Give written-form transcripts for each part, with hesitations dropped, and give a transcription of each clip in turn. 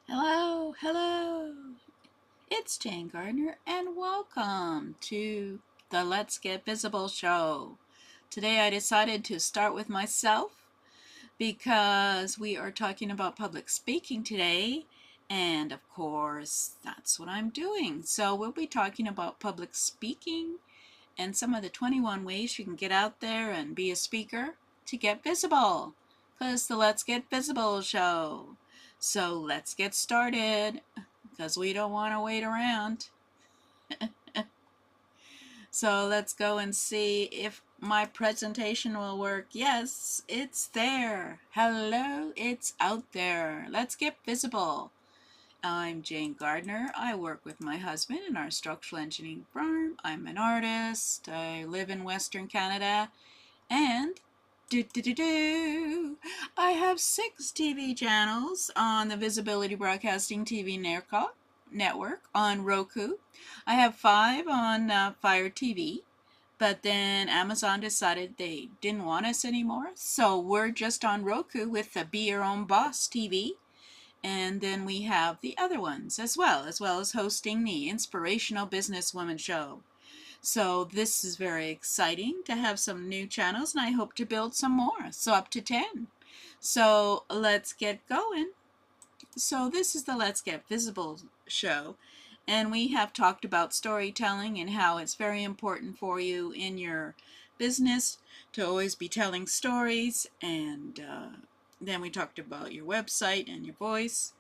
Hello, hello. It's Jane Gardner, and welcome to the Let's Get Visible show. Today I decided to start with myself because we are talking about public speaking today, and of course, that's what I'm doing. So, we'll be talking about public speaking and some of the 21 ways you can get out there and be a speaker to get visible. Because the Let's Get Visible show. So let's get started because we don't want to wait around. So let's go and see if my presentation will work. Yes, it's there. Hello, it's out there. Let's get visible. I'm Jane Gardner. I work with my husband in our structural engineering firm. I'm an artist. I live in Western Canada. And I have 6 TV channels on the Visibility Broadcasting TV network on Roku. I have 5 on Fire TV, but then Amazon decided they didn't want us anymore, so we're just on Roku with the Be Your Own Boss TV. And then we have the other ones as well as hosting the Inspirational Businesswoman Show. So this is very exciting to have some new channels, and I hope to build some more, so up to 10. So let's get going. So this is the Let's Get Visible show, and we have talked about storytelling and how it's very important for you in your business to always be telling stories, and then we talked about your website and your voice.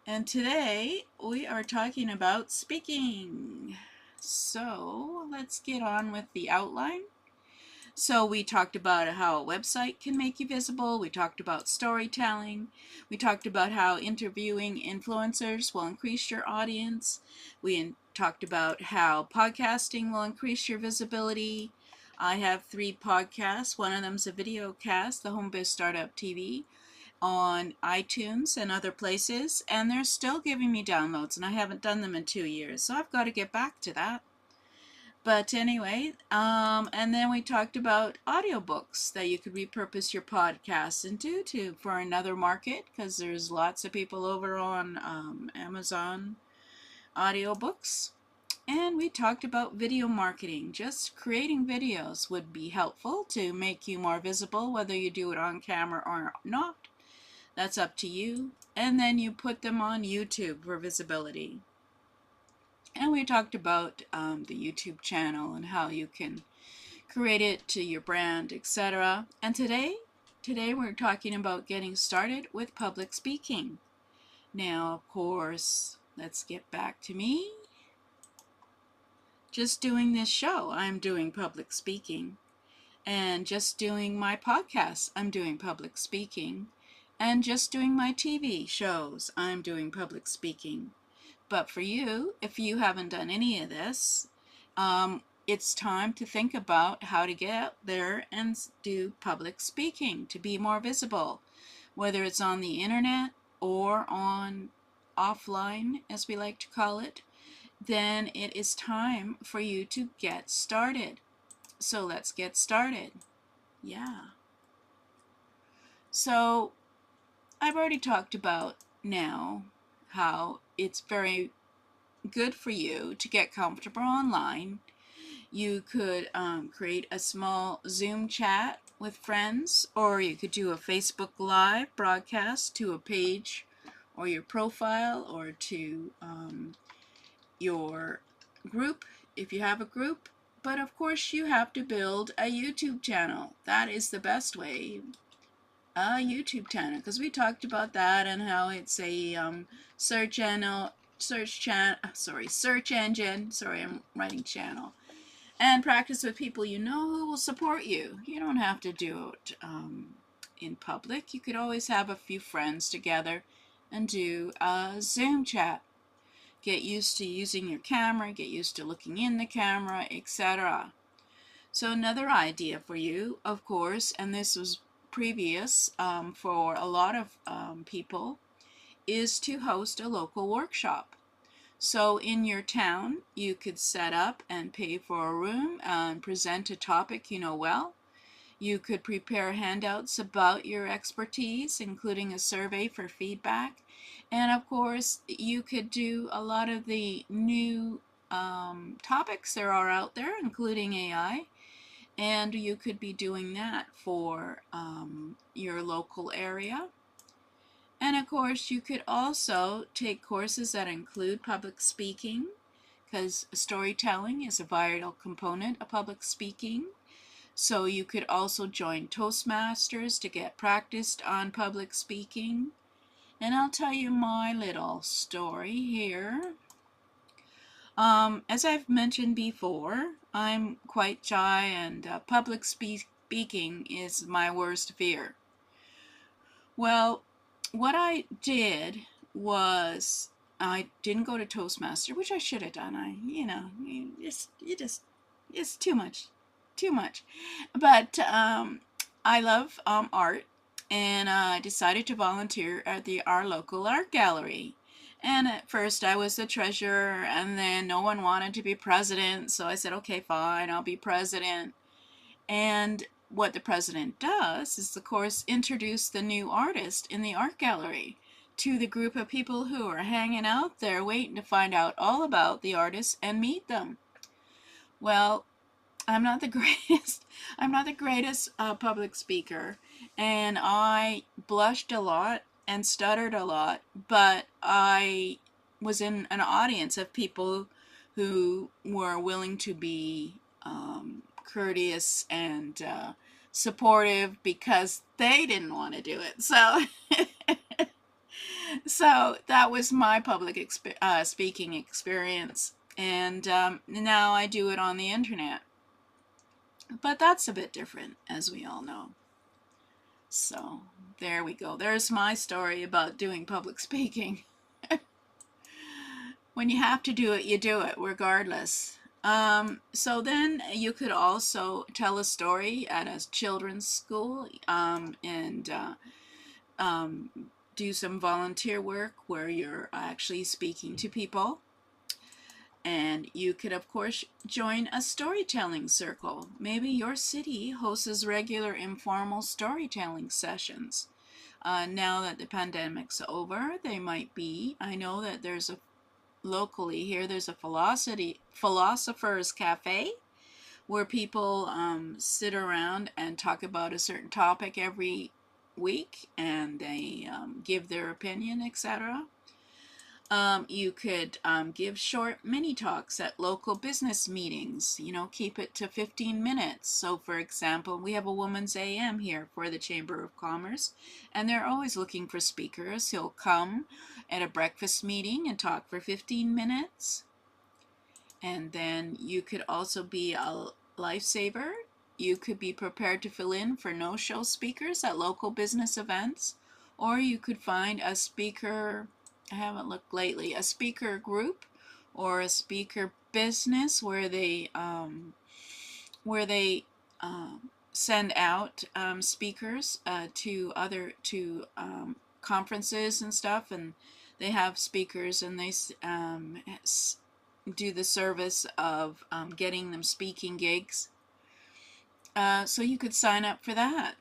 And today we are talking about speaking. So let's get on with the outline. So we talked about how a website can make you visible. We talked about storytelling. We talked about how interviewing influencers will increase your audience. We talked about how podcasting will increase your visibility. I have 3 podcasts. One of them is a video cast, the Home Biz Startup TV, on iTunes and other places, and they're still giving me downloads, and I haven't done them in 2 years, so I've got to get back to that. But anyway, and then we talked about audiobooks that you could repurpose your podcasts into for another market, because there's lots of people over on Amazon audiobooks. And we talked about video marketing. Just creating videos would be helpful to make you more visible, whether you do it on camera or not. That's up to you. And then you put them on YouTube for visibility. And we talked about the YouTube channel and how you can create it to your brand, etc. And today we're talking about getting started with public speaking. Now, of course, let's get back to me. Just doing this show, I'm doing public speaking. And just doing my podcast, I'm doing public speaking. And just doing my TV shows, I'm doing public speaking. But for you, if you haven't done any of this, it's time to think about how to get out there and do public speaking to be more visible, whether it's on the internet or on offline, as we like to call it. Then it is time for you to get started. So let's get started. Yeah. So I've already talked about now how it's very good for you to get comfortable online. You could create a small Zoom chat with friends, or you could do a Facebook Live broadcast to a page or your profile, or to your group if you have a group. But of course you have to build a YouTube channel. That is the best way. A YouTube channel, because we talked about that and how it's a search engine. Sorry, I'm writing channel. And practice with people you know who will support you. You don't have to do it in public. You could always have a few friends together and do a Zoom chat. Get used to using your camera, get used to looking in the camera, etc. So another idea for you, of course, and this was previous for a lot of people, is to host a local workshop. So in your town, you could set up and pay for a room and present a topic you know well. You could prepare handouts about your expertise, including a survey for feedback. And of course, you could do a lot of the new topics there are out there, including AI. And you could be doing that for your local area. And of course, you could also take courses that include public speaking, because storytelling is a vital component of public speaking. So you could also join Toastmasters to get practiced on public speaking. And I'll tell you my little story here. As I've mentioned before, I'm quite shy, and public speaking is my worst fear. Well, what I did was I didn't go to Toastmaster, which I should have done. It's too much, too much. But I love art, and I decided to volunteer at our local art gallery. And at first I was the treasurer, and then no one wanted to be president, so I said, okay, fine, I'll be president. And what the president does is, of course, introduce the new artist in the art gallery to the group of people who are hanging out there waiting to find out all about the artist and meet them. Well, I'm not the greatest. I'm not the greatest public speaker, and I blushed a lot and stuttered a lot. But I was in an audience of people who were willing to be courteous and supportive because they didn't want to do it. So, so that was my public speaking experience, and now I do it on the internet. But that's a bit different, as we all know. So there we go. There's my story about doing public speaking. When you have to do it, you do it, regardless. So then you could also tell a story at a children's school, and do some volunteer work where you're actually speaking to people. And you could, of course, join a storytelling circle. Maybe your city hosts regular informal storytelling sessions. Now that the pandemic's over, they might be. I know that locally here, there's a philosopher's cafe where people sit around and talk about a certain topic every week, and they give their opinion, etc. You could give short mini talks at local business meetings. Keep it to 15 minutes. So, for example, we have a Women's AM here for the Chamber of Commerce, and they're always looking for speakers who'll come at a breakfast meeting and talk for 15 minutes. And then you could also be a lifesaver. You could be prepared to fill in for no-show speakers at local business events, or you could find a speaker. I haven't looked lately. A speaker group or a speaker business where they send out speakers to conferences and stuff, and they have speakers, and they do the service of getting them speaking gigs. So you could sign up for that.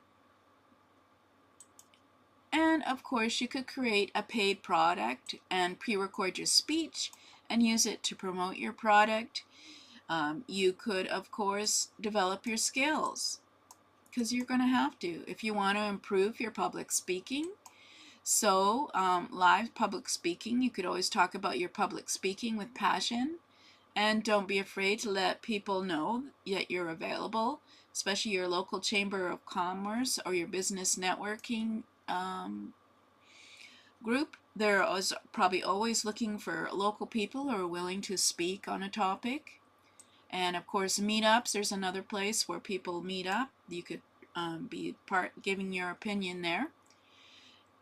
And of course, you could create a paid product and pre-record your speech and use it to promote your product. You could, of course, develop your skills, because you're going to have to if you want to improve your public speaking. So, live public speaking, you could always talk about your public speaking with passion, and don't be afraid to let people know that you're available, especially your local chamber of commerce or your business networking group. They're probably always looking for local people who are willing to speak on a topic. And of course, meetups, there's another place where people meet up. You could be giving your opinion there.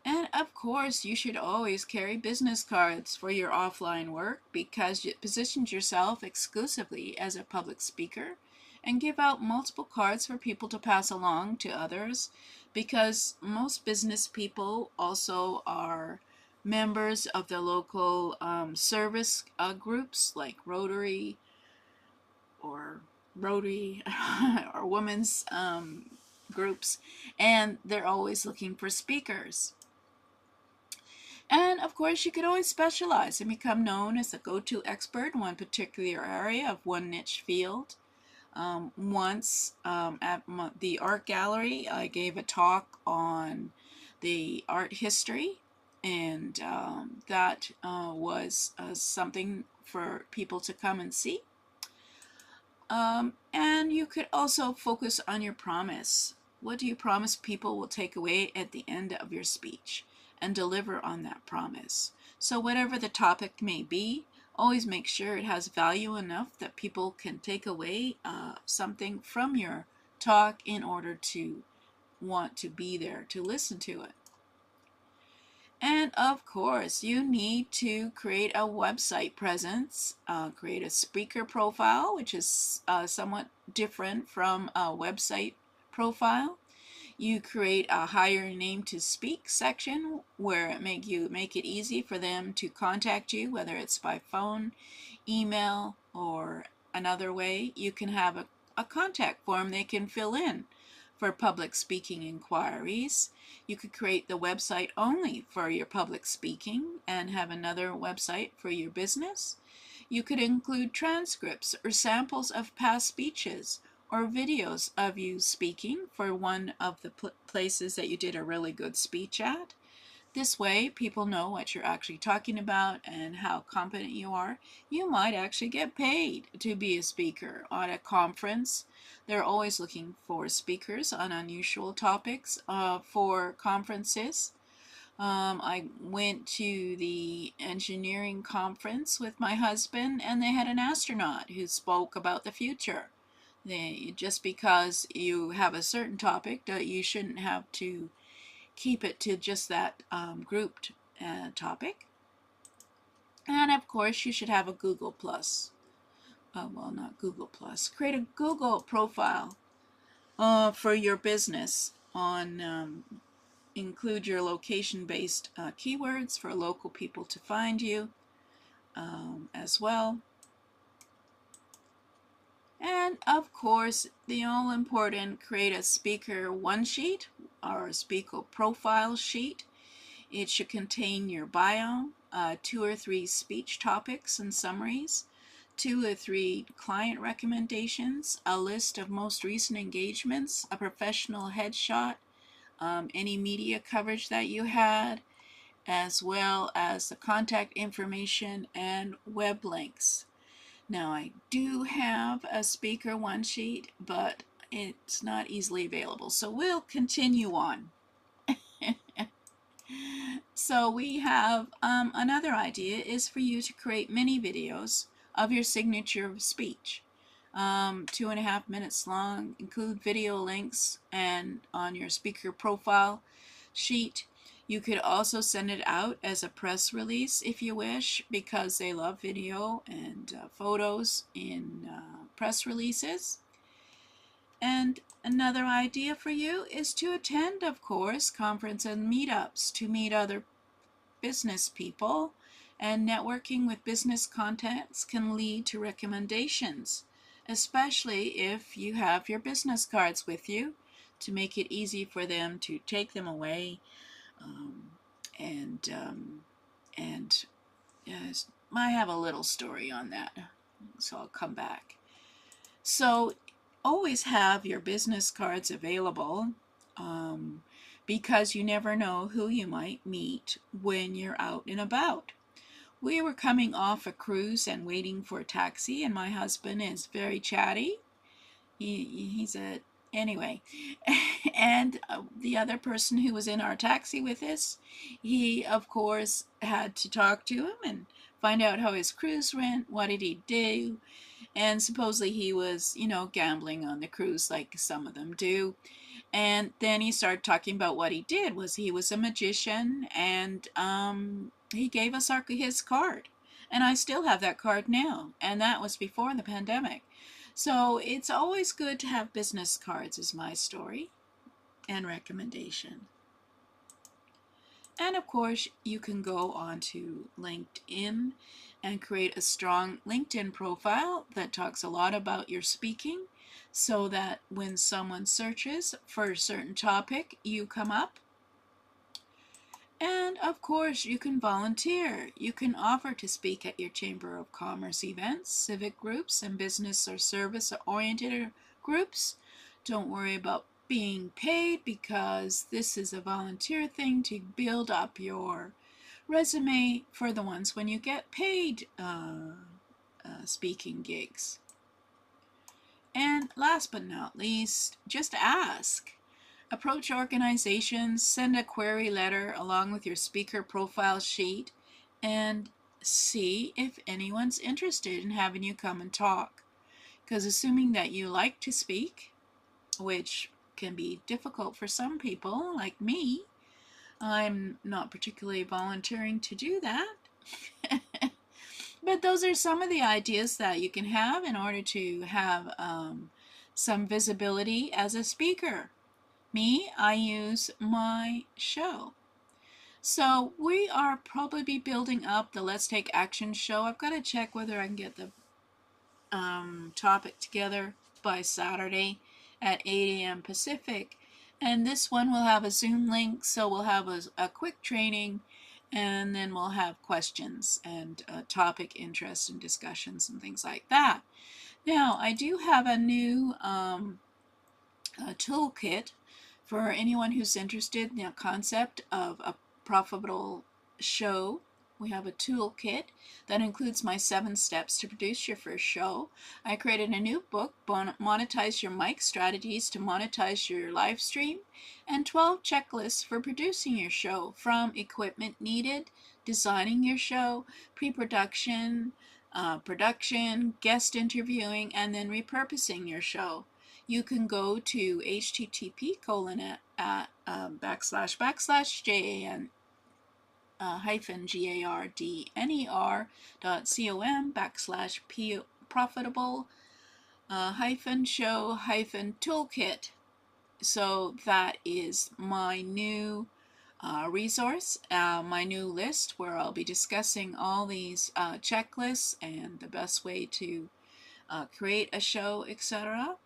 And of course, you should always carry business cards for your offline work, because it positions yourself exclusively as a public speaker, and give out multiple cards for people to pass along to others, because most business people also are members of the local service groups like Rotary or Women's groups, and they're always looking for speakers. And of course, you could always specialize and become known as a go-to expert in one particular area of one niche field. Once at the art gallery, I gave a talk on the art history, and that was something for people to come and see. And you could also focus on your promise. What do you promise people will take away at the end of your speech, and deliver on that promise? So whatever the topic may be, always make sure it has value enough that people can take away something from your talk in order to want to be there to listen to it. And of course, you need to create a website presence, create a speaker profile, which is somewhat different from a website profile. You create a hire name to speak section where it make it easy for them to contact you, whether it's by phone, email, or another way. You can have a contact form they can fill in for public speaking inquiries. You could create the website only for your public speaking and have another website for your business. You could include transcripts or samples of past speeches or videos of you speaking for one of the places that you did a really good speech at. This way, people know what you're actually talking about and how competent you are. You might actually get paid to be a speaker at a conference. They're always looking for speakers on unusual topics for conferences. I went to the engineering conference with my husband, and they had an astronaut who spoke about the future. Just because you have a certain topic, you shouldn't have to keep it to just that grouped topic. And of course, you should have a Google Plus. Well, not Google Plus. Create a Google profile for your business on include your location-based keywords for local people to find you as well. And of course, the all-important create a speaker one sheet or a speaker profile sheet. It should contain your bio, 2 or 3 speech topics and summaries, 2 or 3 client recommendations, a list of most recent engagements, a professional headshot, any media coverage that you had, as well as the contact information and web links. Now, I do have a speaker one sheet, but it's not easily available, so we'll continue on. So we have another idea is for you to create mini videos of your signature speech, 2.5 minutes long, include video links, and on your speaker profile sheet. You could also send it out as a press release if you wish, because they love video and photos in press releases. And another idea for you is to attend, of course, conference and meetups to meet other business people, and networking with business contacts can lead to recommendations, especially if you have your business cards with you to make it easy for them to take them away. I have a little story on that, so I'll come back. So always have your business cards available because you never know who you might meet when you're out and about. We were coming off a cruise and waiting for a taxi, and my husband is very chatty. He's a anyway, and the other person who was in our taxi with us, he of course had to talk to him and find out how his cruise went, what did he do, and supposedly he was, gambling on the cruise like some of them do. And then he started talking about what he did was he was a magician, and he gave us his card, and I still have that card now, and that was before the pandemic. So it's always good to have business cards, is my story and recommendation. And of course, you can go on to LinkedIn and create a strong LinkedIn profile that talks a lot about your speaking. so that when someone searches for a certain topic, you come up. And of course, you can volunteer. You can offer to speak at your Chamber of Commerce events, civic groups, and business or service-oriented groups. Don't worry about being paid, because this is a volunteer thing to build up your resume for the ones when you get paid speaking gigs. And last but not least, just ask. Approach organizations, send a query letter along with your speaker profile sheet, and see if anyone's interested in having you come and talk. Because assuming that you like to speak, which can be difficult for some people like me, I'm not particularly volunteering to do that. But those are some of the ideas that you can have in order to have some visibility as a speaker. Me, I use my show. So we are probably building up the Let's Take Action show. I've got to check whether I can get the topic together by Saturday at 8 a.m. Pacific. And this one will have a Zoom link, so we'll have a quick training, and then we'll have questions and topic interest and discussions and things like that. Now, I do have a new toolkit for anyone who's interested in the concept of a profitable show. We have a toolkit that includes my 7 steps to produce your first show. I created a new book, Monetize Your Mic Strategies to Monetize Your Live Stream, and 12 checklists for producing your show, from equipment needed, designing your show, pre-production, production, guest interviewing, and then repurposing your show. You can go to http://JAN gardner.com/profitable show toolkit. So that is my new resource, my new list, where I'll be discussing all these checklists and the best way to create a show, etc.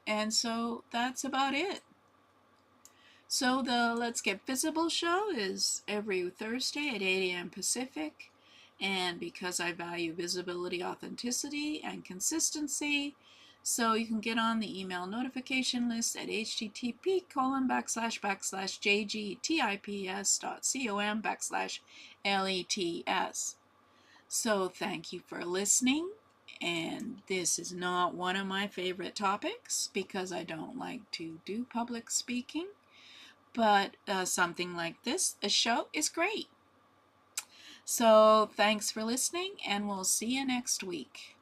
And so that's about it. So the Let's Get Visible show is every Thursday at 8 a.m. Pacific. And because I value visibility, authenticity, and consistency, so you can get on the email notification list at http://jgtips.com/lets. So thank you for listening. And this is not one of my favorite topics, because I don't like to do public speaking. But something like this, a show, is great. So thanks for listening, and we'll see you next week.